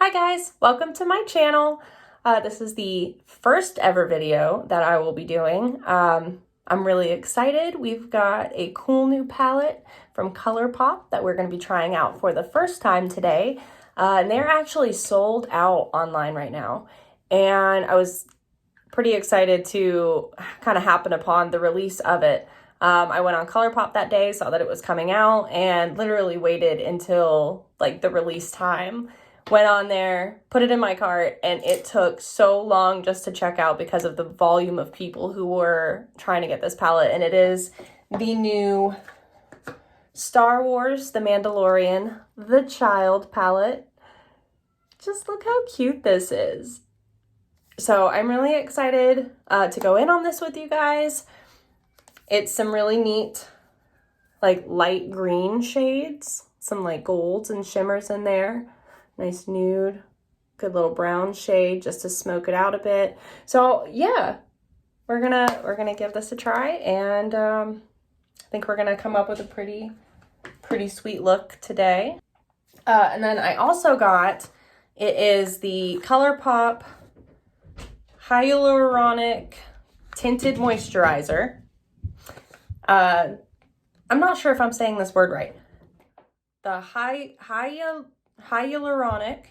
Hi guys, welcome to my channel. This is the first ever video that I will be doing. I'm really excited. We've got a cool new palette from ColourPop that we're going to be trying out for the first time today. And they're actually sold out online right now. And I was pretty excited to kind of happen upon the release of it. I went on ColourPop that day, saw that it was coming out, and literally waited until like the release time. Went on there, put it in my cart, and it took so long just to check out because of the volume of people who were trying to get this palette. And it is the new Star Wars, The Mandalorian, The Child palette. Just look how cute this is. So I'm really excited to go in on this with you guys. It's some really neat, like light green shades, some like golds and shimmers in there. Nice nude, good little brown shade just to smoke it out a bit. So yeah, we're gonna give this a try, and I think we're gonna come up with a pretty sweet look today. And then I also got, it is the ColourPop Hyaluronic Tinted Moisturizer. I'm not sure if I'm saying this word right. The Hyaluronic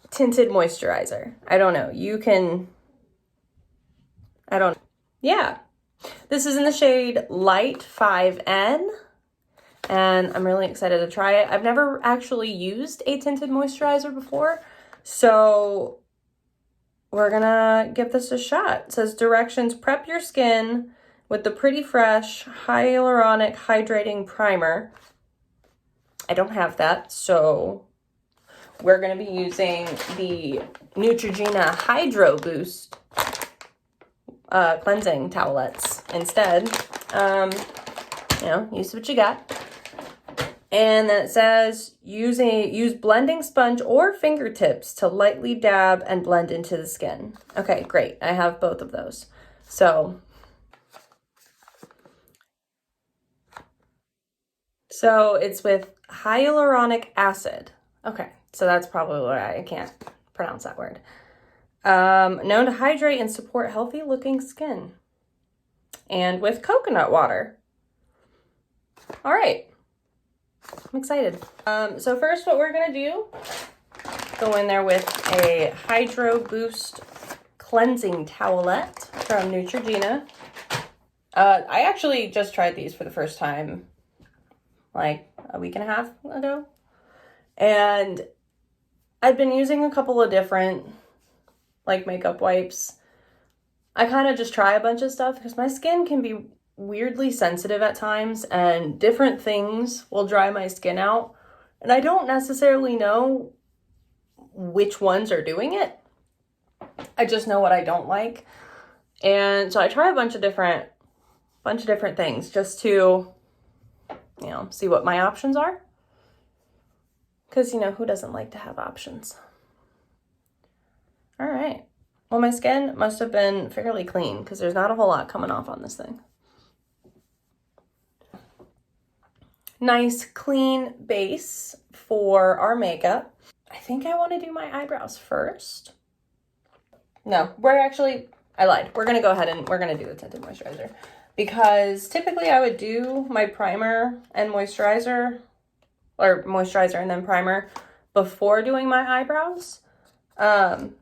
Tinted Moisturizer. I don't know. Yeah. This is in the shade Light 5N, and I'm really excited to try it. I've never actually used a tinted moisturizer before, so we're gonna give this a shot. It says directions: prep your skin with the Pretty Fresh Hyaluronic Hydrating Primer. I don't have that, so we're going to be using the Neutrogena Hydro Boost cleansing towelettes instead. Use what you got. And then it says use blending sponge or fingertips to lightly dab and blend into the skin. Okay, great. I have both of those. So it's with hyaluronic acid. Okay, so that's probably why I can't pronounce that word. Known to hydrate and support healthy looking skin. And with coconut water. All right, I'm excited. So first what we're gonna do, go in there with a Hydro Boost cleansing towelette from Neutrogena. I actually just tried these for the first time like a week and a half ago, and I've been using a couple of different like makeup wipes. I kind of just try a bunch of stuff because my skin can be weirdly sensitive at times, and different things will dry my skin out, and I don't necessarily know which ones are doing it. I just know what I don't like, and so I try a bunch of different things just to see what my options are. Because, who doesn't like to have options? All right. Well, my skin must have been fairly clean because there's not a whole lot coming off on this thing. Nice, clean base for our makeup. I think I want to do my eyebrows first. No, I lied. We're going to go ahead and we're going to do the tinted moisturizer. Because typically I would do my primer and moisturizer, or moisturizer and then primer, before doing my eyebrows. And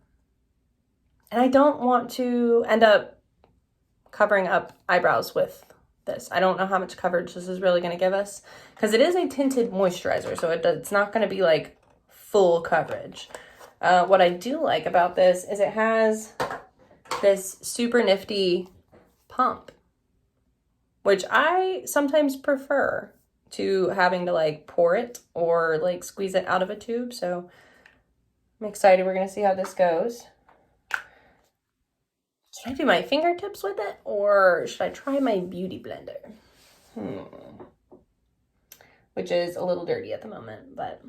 I don't want to end up covering up eyebrows with this. I don't know how much coverage this is really going to give us, because it is a tinted moisturizer, so it's not going to be like full coverage. What I do like about this is it has this super nifty pump, which I sometimes prefer to having to like pour it or like squeeze it out of a tube. So I'm excited. We're going to see how this goes. Should I do my fingertips with it, or should I try my beauty blender? Which is a little dirty at the moment, but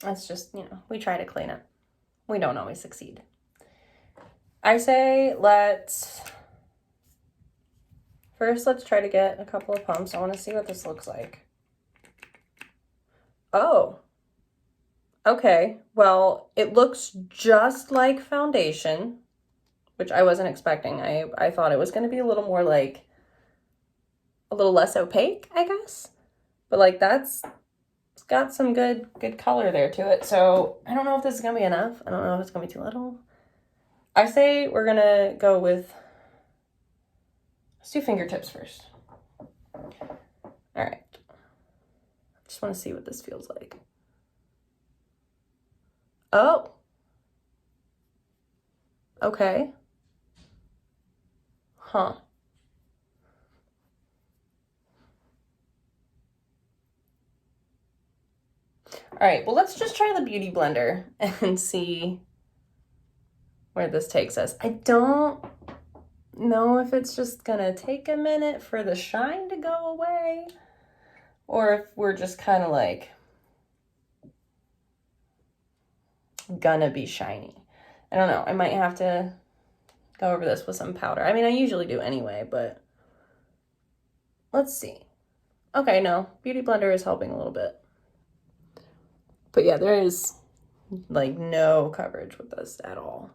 that's just, we try to clean it. We don't always succeed. I say First, let's try to get a couple of pumps. I want to see what this looks like. Oh, okay. Well, it looks just like foundation, which I wasn't expecting. I thought it was going to be a little more like, a little less opaque, I guess. But like it's got some good color there to it. So I don't know if this is going to be enough. I don't know if it's going to be too little. I say we're going to go with, let's do fingertips first. All right. Just want to see what this feels like. Oh. Okay. Huh. All right, well, let's just try the Beauty Blender and see where this takes us. I don't know if it's just gonna take a minute for the shine to go away, or if we're just kind of like gonna be shiny. I don't know. I might have to go over this with some powder. I mean, I usually do anyway, but let's see. Okay, no, Beauty Blender is helping a little bit. But yeah, there is like no coverage with this at all.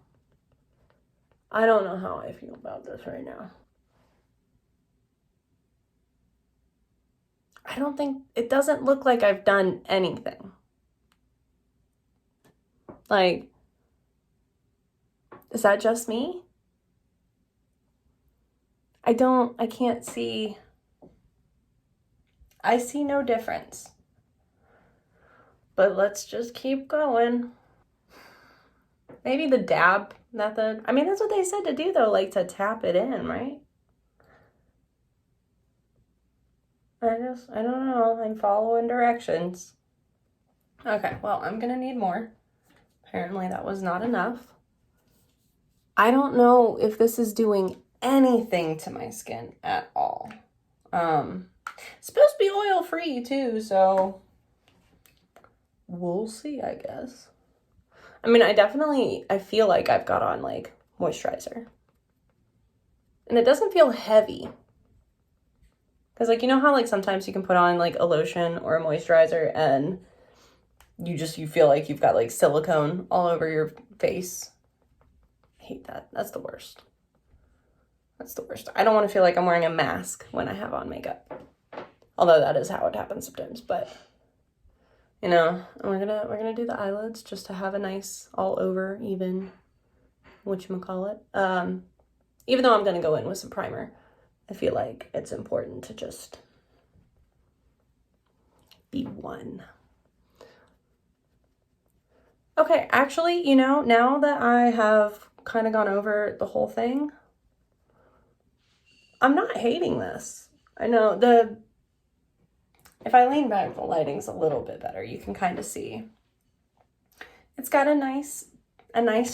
I don't know how I feel about this right now. I don't think, it doesn't look like I've done anything. Like, is that just me? I can't see, I see no difference. But let's just keep going. Maybe the dab method. I mean, that's what they said to do though, like to tap it in, right? I don't know. I'm following directions. Okay, well, I'm gonna need more. Apparently that was not enough. I don't know if this is doing anything to my skin at all. It's supposed to be oil-free too, so we'll see, I guess. I mean, I feel like I've got on like moisturizer. And it doesn't feel heavy. Because like, you know how like sometimes you can put on like a lotion or a moisturizer and you feel like you've got like silicone all over your face. I hate that. That's the worst. That's the worst. I don't want to feel like I'm wearing a mask when I have on makeup. Although that is how it happens sometimes, but you know, we're gonna do the eyelids just to have a nice all over even whatchamacallit. Even though I'm gonna go in with some primer, I feel like it's important to just be one. Okay, actually, you know, now that I have kind of gone over the whole thing, I'm not hating this. I know if I lean back, the lighting's a little bit better. You can kind of see. It's got a nice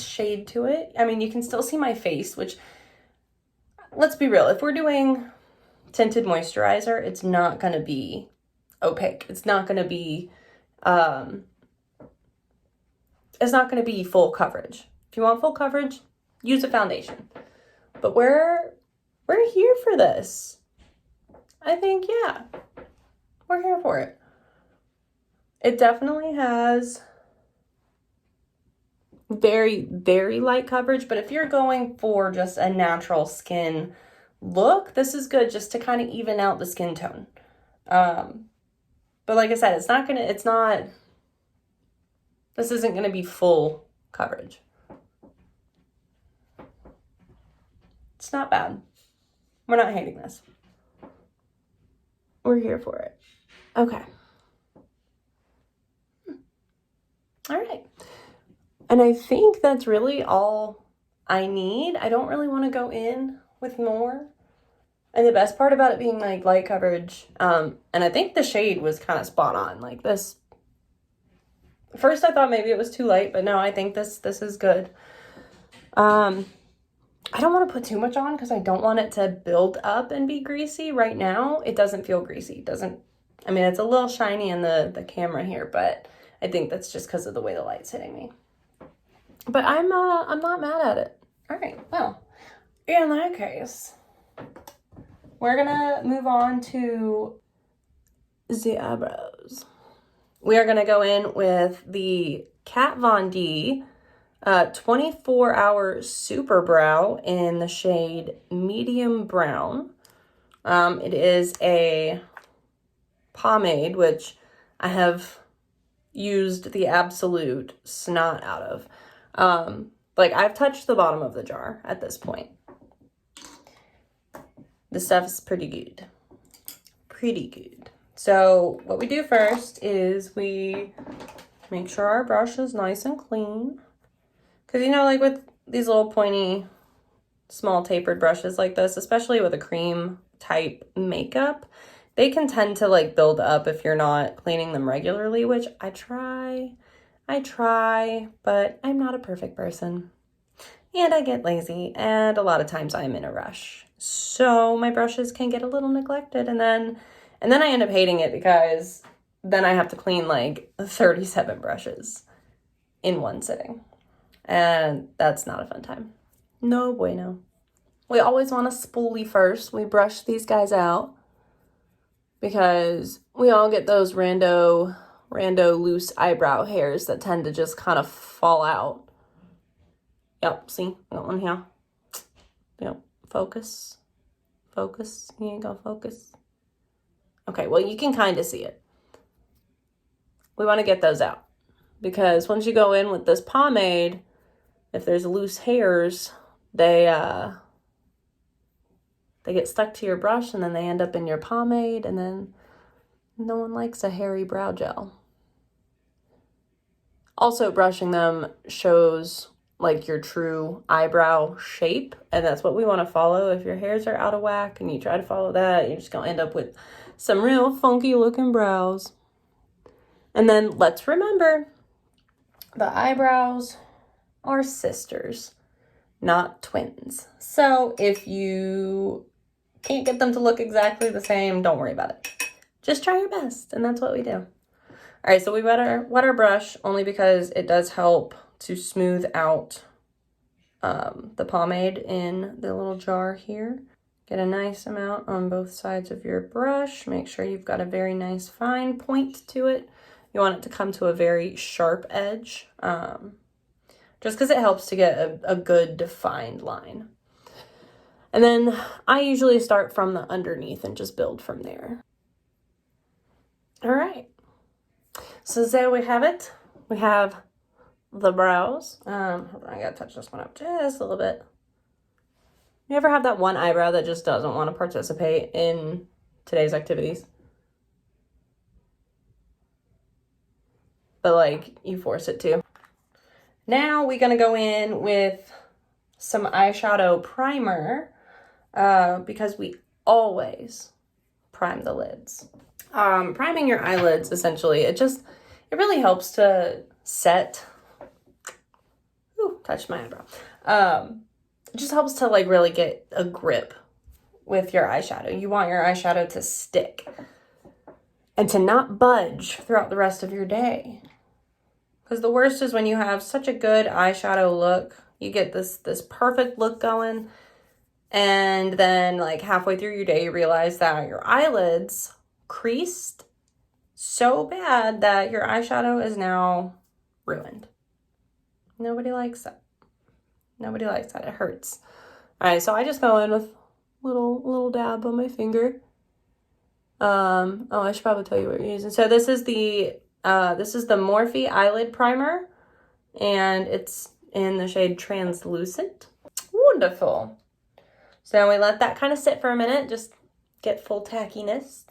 shade to it. I mean, you can still see my face, which, let's be real, if we're doing tinted moisturizer, it's not going to be opaque. It's not going to be, full coverage. If you want full coverage, use a foundation. But we're here for this. I think, yeah, we're here for it. It definitely has very, very light coverage, but if you're going for just a natural skin look, this is good just to kind of even out the skin tone. But like I said, this isn't gonna be full coverage. It's not bad. We're not hating this. We're here for it. Okay. All right. And I think that's really all I need. I don't really want to go in with more. And the best part about it being like light coverage, and I think the shade was kind of spot on. Like this, first I thought maybe it was too light, but no, I think this is good. I don't want to put too much on because I don't want it to build up and be greasy. Right now, it doesn't feel greasy. I mean, it's a little shiny in the camera here, but I think that's just because of the way the light's hitting me. But I'm not mad at it. All right, well, in that case, we're gonna move on to the eyebrows. we are going to go in with the Kat Von D 24-hour Super Brow in the shade Medium Brown. It is a pomade, which I have used the absolute snot out of. Like, I've touched the bottom of the jar at this point. This stuff is pretty good. Pretty good. So what we do first is we make sure our brush is nice and clean. Because, you know, like with these little pointy, small tapered brushes like this, especially with a cream type makeup, they can tend to like build up if you're not cleaning them regularly, which I try, but I'm not a perfect person. And I get lazy, and a lot of times I'm in a rush. So my brushes can get a little neglected, and then I end up hating it because then I have to clean like 37 brushes in one sitting. And that's not a fun time. No bueno. We always want to spoolie first. We brush these guys out because we all get those rando loose eyebrow hairs that tend to just kind of fall out. Yep, see, I got one here. Yep, focus. Focus, you ain't gonna focus. Okay, well, you can kind of see it. We want to get those out because once you go in with this pomade, if there's loose hairs, they get stuck to your brush and then they end up in your pomade, and then no one likes a hairy brow gel. Also, brushing them shows like your true eyebrow shape, and that's what we want to follow. If your hairs are out of whack and you try to follow that, you're just gonna end up with some real funky looking brows. And then let's remember, the eyebrows are sisters, not twins. So if you can't get them to look exactly the same, don't worry about it. Just try your best, and that's what we do. All right, so we wet our brush only because it does help to smooth out the pomade in the little jar here. Get a nice amount on both sides of your brush. Make sure you've got a very nice fine point to it. You want it to come to a very sharp edge, just because it helps to get a good defined line. And then I usually start from the underneath and just build from there. All right. So there we have it. We have the brows. Hold on, I gotta touch this one up just a little bit. You ever have that one eyebrow that just doesn't want to participate in today's activities? But like, you force it to. Now we're gonna go in with some eyeshadow primer because we always prime the lids. Priming your eyelids, essentially, it really helps to set, touch my eyebrow. It just helps to like really get a grip with your eyeshadow. You want your eyeshadow to stick and to not budge throughout the rest of your day. Because the worst is when you have such a good eyeshadow look, you get this perfect look going, and then like halfway through your day, you realize that your eyelids creased so bad that your eyeshadow is now ruined. Nobody likes that. Nobody likes that. It hurts. All right, so I just go in with little dab on my finger. Oh, I should probably tell you what you're using. So this is the Morphe eyelid primer, and it's in the shade Translucent. Wonderful. So we let that kind of sit for a minute, just get full tackiness.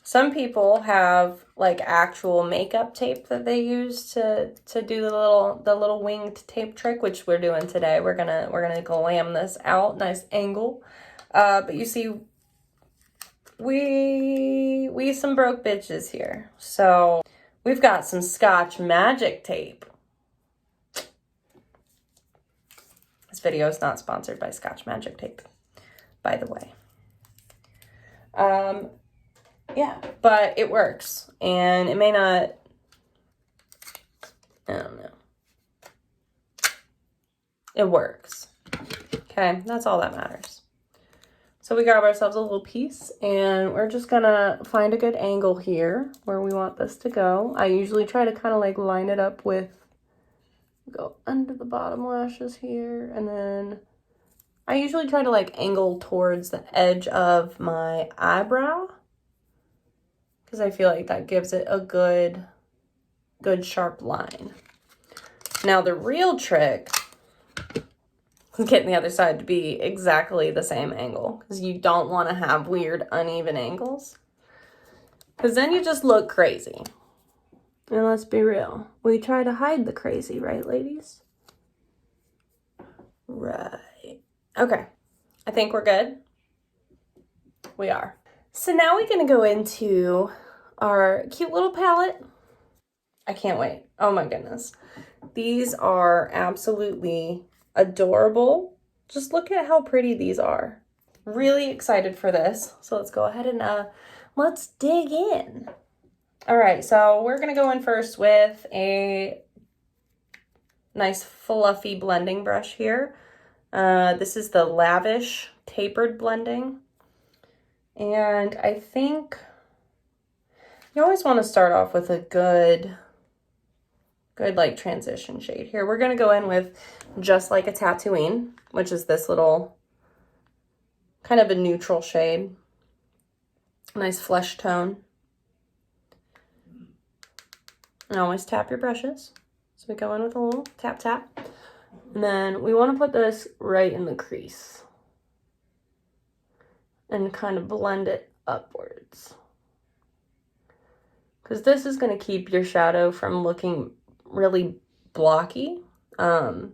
Some people have like actual makeup tape that they use to do the little winged tape trick, which we're doing today. We're gonna glam this out, nice angle. But you see, we some broke bitches here. So we've got some Scotch Magic tape. This video is not sponsored by Scotch Magic tape, by the way. Yeah, but it works, and it may not, I don't know. It works. Okay, that's all that matters. So we grab ourselves a little piece and we're just gonna find a good angle here where we want this to go. I usually try to kind of like line it up with, go under the bottom lashes here, and then I usually try to like angle towards the edge of my eyebrow because I feel like that gives it a good sharp line. Now the real trick is getting the other side to be exactly the same angle, because you don't want to have weird uneven angles, because then you just look crazy. And let's be real, we try to hide the crazy, right, ladies? Right. Okay, I think we're good. We are. So now we're gonna go into our cute little palette. I can't wait. Oh my goodness. These are absolutely adorable. Just look at how pretty these are. Really excited for this. So let's go ahead and let's dig in. All right, so we're gonna go in first with a nice fluffy blending brush here. This is the Lavish Tapered Blending. And I think you always want to start off with a good like transition shade here. We're going to go in with Just Like a Tatooine, which is this little kind of a neutral shade. Nice flesh tone. And always tap your brushes. So we go in with a little tap tap. And then we want to put this right in the crease and kind of blend it upwards, because this is going to keep your shadow from looking really blocky, because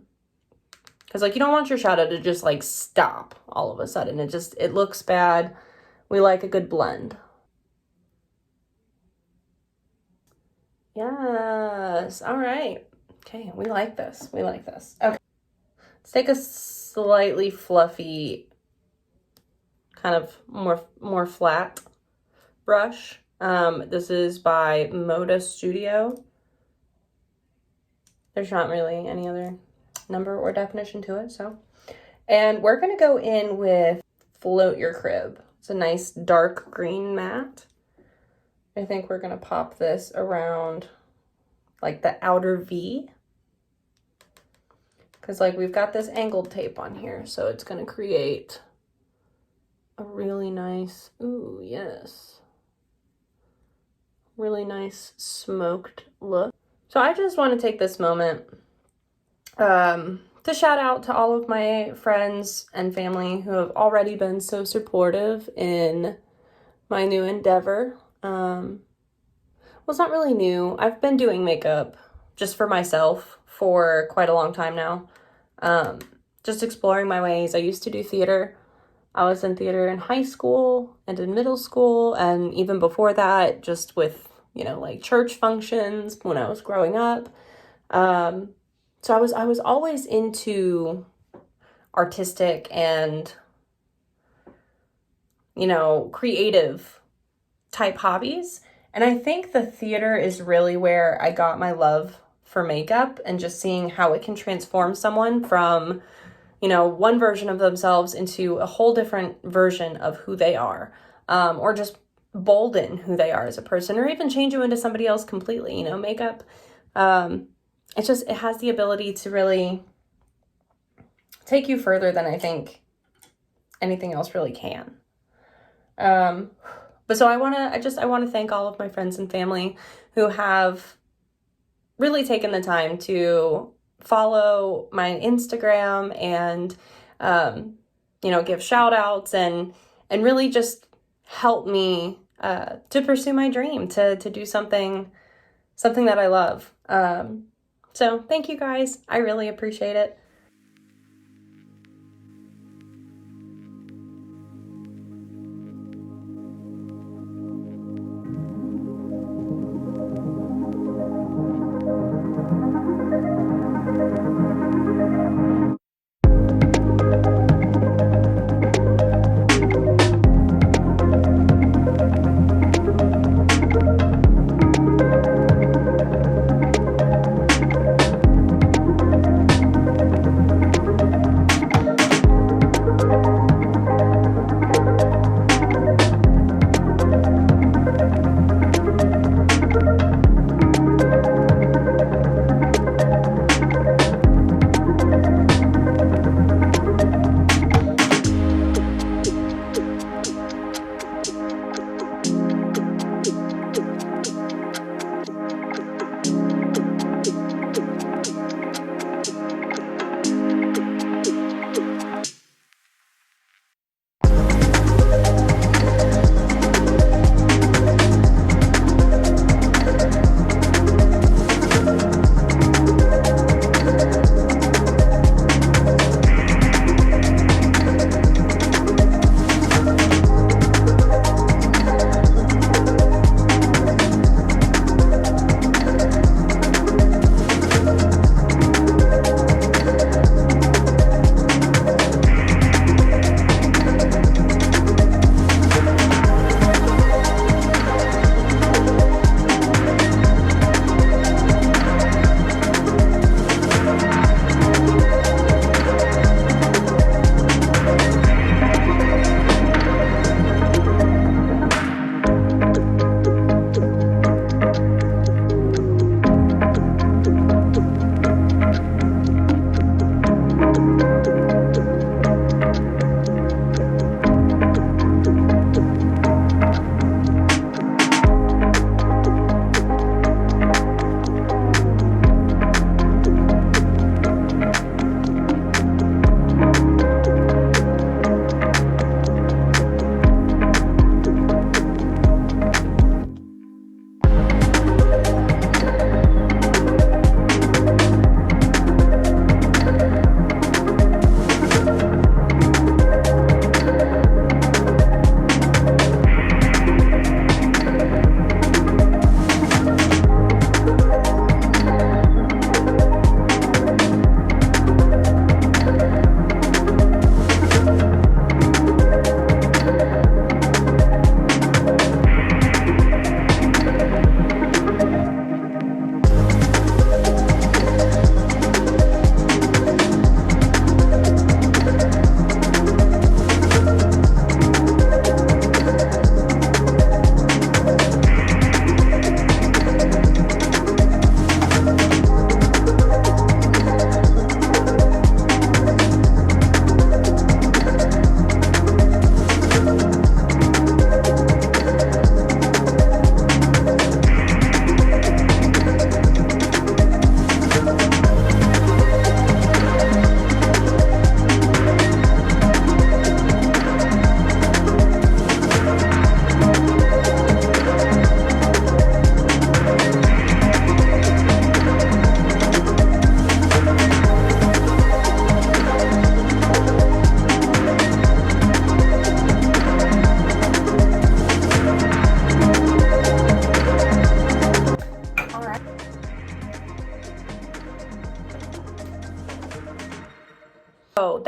like you don't want your shadow to just like stop all of a sudden. It looks bad. We like a good blend. Yes. All right. Okay, we like this. Okay, let's take a slightly fluffy, kind of more flat brush. This is by Moda Studio. There's not really any other number or definition to it, so. And we're gonna go in with Float Your Crib. It's a nice dark green matte. I think we're gonna pop this around like the outer V, because like we've got this angled tape on here, so it's gonna create a really nice, ooh, yes, really nice smoked look. So I just want to take this moment to shout out to all of my friends and family who have already been so supportive in my new endeavor. Well, it's not really new. I've been doing makeup just for myself for quite a long time now. Just exploring my ways. I used to do theater. I was in theater in high school and in middle school, and even before that, just with, you know, like church functions when I was growing up. So I was always into artistic and, you know, creative type hobbies. And I think the theater is really where I got my love for makeup, and just seeing how it can transform someone from, you know, one version of themselves into a whole different version of who they are, or just bolden who they are as a person, or even change you into somebody else completely. You know, makeup, it has the ability to really take you further than I think anything else really can. But so I want to thank all of my friends and family who have really taken the time to follow my Instagram and, you know, give shout outs and really just help me, to pursue my dream, to do something that I love. So thank you guys. I really appreciate it.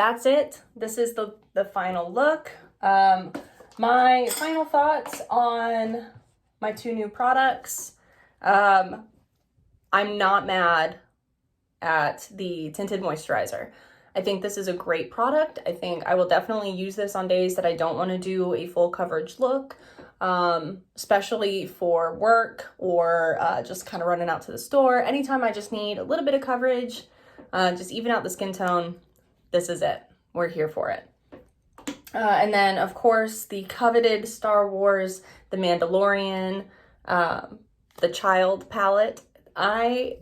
that's it. This is the final look. My final thoughts on my two new products. I'm not mad at the tinted moisturizer. I think this is a great product. I think I will definitely use this on days that I don't want to do a full coverage look, especially for work or just kind of running out to the store. Anytime I just need a little bit of coverage, just even out the skin tone, this is it. We're here for it. And then, of course, the coveted Star Wars, the Mandalorian, The Child palette. I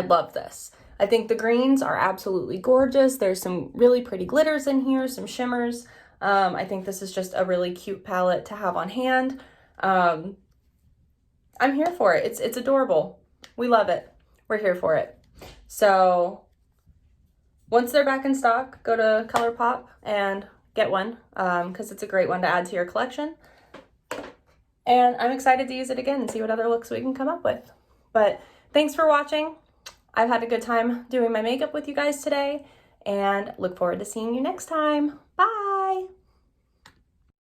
love this. I think the greens are absolutely gorgeous. There's some really pretty glitters in here, some shimmers. I think this is just a really cute palette to have on hand. I'm here for it. It's adorable. We love it. We're here for it. So once they're back in stock, go to ColourPop and get one because it's a great one to add to your collection. And I'm excited to use it again and see what other looks we can come up with. But thanks for watching. I've had a good time doing my makeup with you guys today and look forward to seeing you next time. Bye!